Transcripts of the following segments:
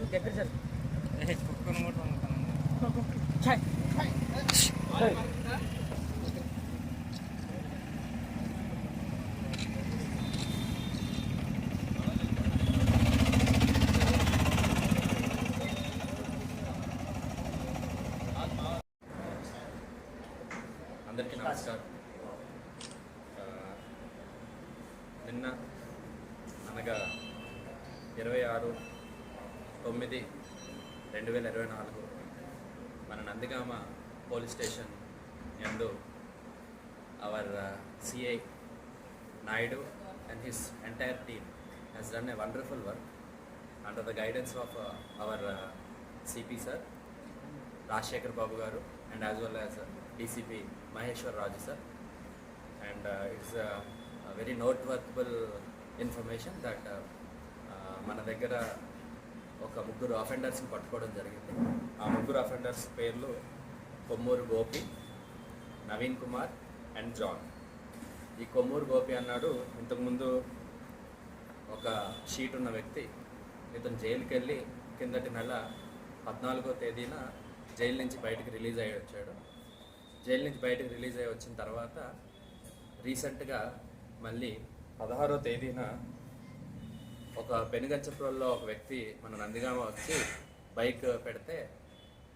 అందరికీ నమస్కారం. నిన్న అనగా 26/9/2024 మన నందిగామ పోలీస్ స్టేషన్ యందు hour CI Naidu and his entire team has done a wonderful work under the guidance of our CP sir Rajshekhar Babu garu and as well as DCP Maheshwar Raju sir, and it's a very noteworthy information that మన దగ్గర ఒక ముగ్గురు అఫెండర్స్ని పట్టుకోవడం జరిగింది. ఆ ముగ్గురు offenders పేర్లు Kommuru Gopi, Naveen Kumar and John. ఈ కొమ్మూరు గోపి అన్నాడు ఇంతకుముందు ఒక షీట్ ఉన్న వ్యక్తి. ఇతను జైలుకి వెళ్ళి కిందటి నెల 14వ తేదీన జైలు నుంచి బయటకు రిలీజ్ అయ్యి వచ్చాడు. జైలు నుంచి బయటకు రిలీజ్ అయ్యి వచ్చిన తర్వాత రీసెంట్గా మళ్ళీ 16వ తేదీన ఒక పెనుగంచప్రోల్లో ఒక వ్యక్తి మన నందిగామ వచ్చి బైక్ పెడితే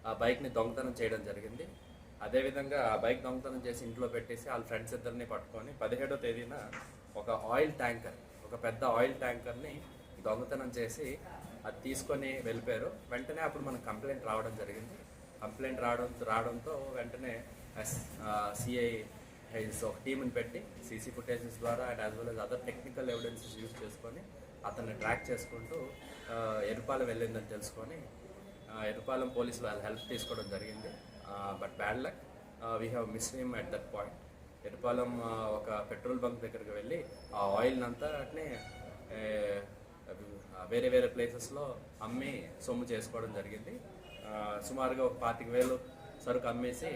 ఆ బైక్ని దొంగతనం చేయడం జరిగింది. అదేవిధంగా ఆ బైక్ దొంగతనం చేసి ఇంట్లో పెట్టేసి వాళ్ళ ఫ్రెండ్స్ ఇద్దరిని పట్టుకొని 17వ తేదీన ఒక ఆయిల్ ట్యాంకర్, ఒక పెద్ద ఆయిల్ ట్యాంకర్ని దొంగతనం చేసి అది తీసుకొని వెళ్ళిపోయారు. వెంటనే అప్పుడు మనకు కంప్లైంట్ రావడం జరిగింది. కంప్లైంట్ రావడంతో వెంటనే CI ఒక టీంని పెట్టి CC ఫుటేజెస్ ద్వారా and as well as other technical evidences use చేసుకొని అతన్ని ట్రాక్ చేసుకుంటూ ఎరుపాలెం వెళ్ళిందని తెలుసుకొని ఎరుపాలెం పోలీసులు వాళ్ళ హెల్ప్ తీసుకోవడం జరిగింది. But bad luck, we have missed him at that point. Erupalem ఒక పెట్రోల్ బంక్ దగ్గరికి వెళ్ళి ఆ ఆయిల్ని అంతానే వేరే వేరే ప్లేసెస్లో అమ్మి సొమ్ము చేసుకోవడం జరిగింది. సుమారుగా ఒక 25,000 సరుకు అమ్మేసి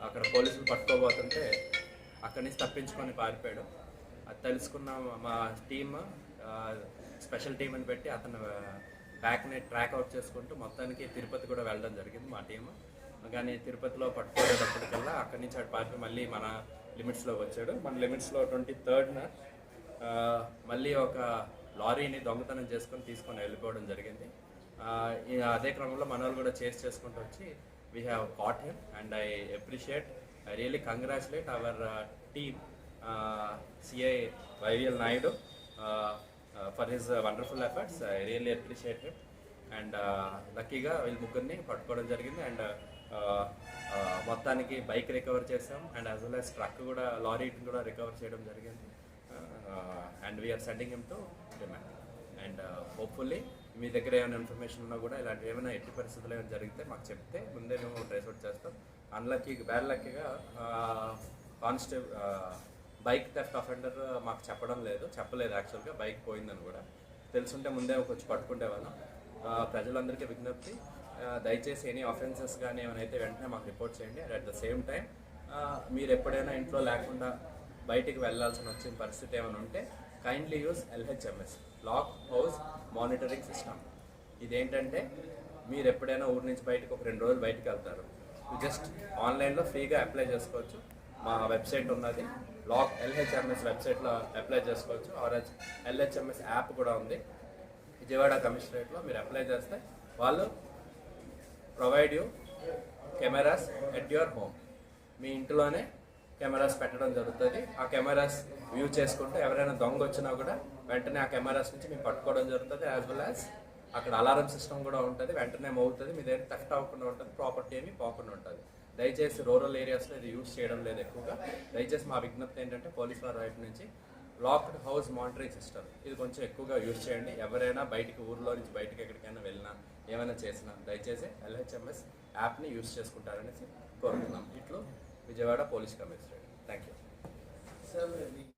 అక్కడ పోలీసులు పట్టుకోబోతుంటే అక్కడి నుంచి తప్పించుకొని పారిపోయాడు. అది తెలుసుకున్న మా టీమ్ స్పెషల్ టీం అని పెట్టి అతను బ్యాక్ని ట్రాక్ అవుట్ చేసుకుంటూ మొత్తానికి తిరుపతి కూడా వెళ్ళడం జరిగింది మా టీం. కానీ తిరుపతిలో పట్టుకోలేటప్పటికల్లా అక్కడి నుంచి అటు పారిపోయి మళ్ళీ మన లిమిట్స్లోకి వచ్చాడు. మన లిమిట్స్లో 23rd మళ్ళీ ఒక లారీని దొంగతనం తీసుకొని వెళ్ళిపోవడం జరిగింది. అదే క్రమంలో మన వాళ్ళు కూడా చేసుకుంటూ వచ్చి we have caught him and I really congratulate our team, CI YVL Naidu, for his wonderful efforts. I really appreciate him and లక్కీగా వీళ్ళు ముగ్గురిని పట్టుకోవడం జరిగింది. అండ్ మొత్తానికి బైక్ రికవర్ చేసాం and as well as truck కూడా, లారీ కూడా recover చేయడం జరిగింది. And we're sending him to remand. And hopefully మీ దగ్గర ఏమైనా ఇన్ఫర్మేషన్ ఉన్నా కూడా ఇలాంటి ఏమైనా ఎట్టి పరిస్థితులు ఏమైనా జరిగితే మాకు చెప్తే ముందే మేము ట్రేస్ అవుట్ చేస్తాం. బ్యాడ్ లక్కీగా బైక్ థెఫ్ట్ అఫెండర్ మాకు చెప్పలేదు యాక్చువల్గా బైక్ పోయిందని కూడా. తెలుసుంటే ముందే కొంచెం పట్టుకుంటేవాళ్ళం. ప్రజలందరికీ విజ్ఞప్తి, దయచేసి ఎనీ ఆఫెన్సెస్ కానీ ఏమైనా అయితే వెంటనే మాకు రిపోర్ట్ చేయండి. And at the same time మీరు ఎప్పుడైనా ఇంట్లో లేకుండా బయటికి వెళ్ళాల్సిన వచ్చిన పరిస్థితి ఏమైనా ఉంటే kindly use LHMS, lock house monitoring system. ఇదేంటంటే మీరు ఎప్పుడైనా ఊరి నుంచి బయటకు ఒక 2 రోజులు బయటకు వెళ్తారు, జస్ట్ ఆన్లైన్లో ఫ్రీగా అప్లై చేసుకోవచ్చు. మా వెబ్సైట్ ఉన్నది, లాక్ LHMS వెబ్సైట్లో అప్లై చేసుకోవచ్చు. ఆర్ LHMS యాప్ కూడా ఉంది. విజయవాడ కమిషనరేట్లో మీరు అప్లై చేస్తే వాళ్ళు provide you cameras at your home. మీ ఇంట్లోనే కెమెరాస్ పెట్టడం జరుగుతుంది. ఆ కెమెరాస్ వ్యూ చేసుకుంటే ఎవరైనా దొంగ వచ్చినా కూడా వెంటనే ఆ కెమెరాస్ నుంచి మేము పట్టుకోవడం జరుగుతుంది. యాజ్ వెల్ యాజ్ అక్కడ అలారం సిస్టమ్ కూడా ఉంటుంది, వెంటనే మోగుతుంది, మీ దగ్గర థెఫ్ట్ అవ్వకుండా ఉంటుంది, ప్రాపర్టీ ఏమి పోకుండా ఉంటుంది. దయచేసి రూరల్ ఏరియాస్లో ఇది యూజ్ చేయడం లేదు ఎక్కువగా. దయచేసి మా విజ్ఞప్తి ఏంటంటే పోలీస్ వారి వైపు నుంచి లాక్డ్ హౌస్ మానిటరింగ్ సిస్టమ్ ఇది కొంచెం ఎక్కువగా యూజ్ చేయండి. ఎవరైనా ఊర్లో నుంచి బయటకి ఎక్కడికైనా వెళ్ళినా ఏమైనా చేసినా దయచేసి LHMS యాప్ని యూజ్ చేసుకుంటారనేసి కోరుతున్నాం. ఇట్లు Vijayawada police commissionerate. Thank you.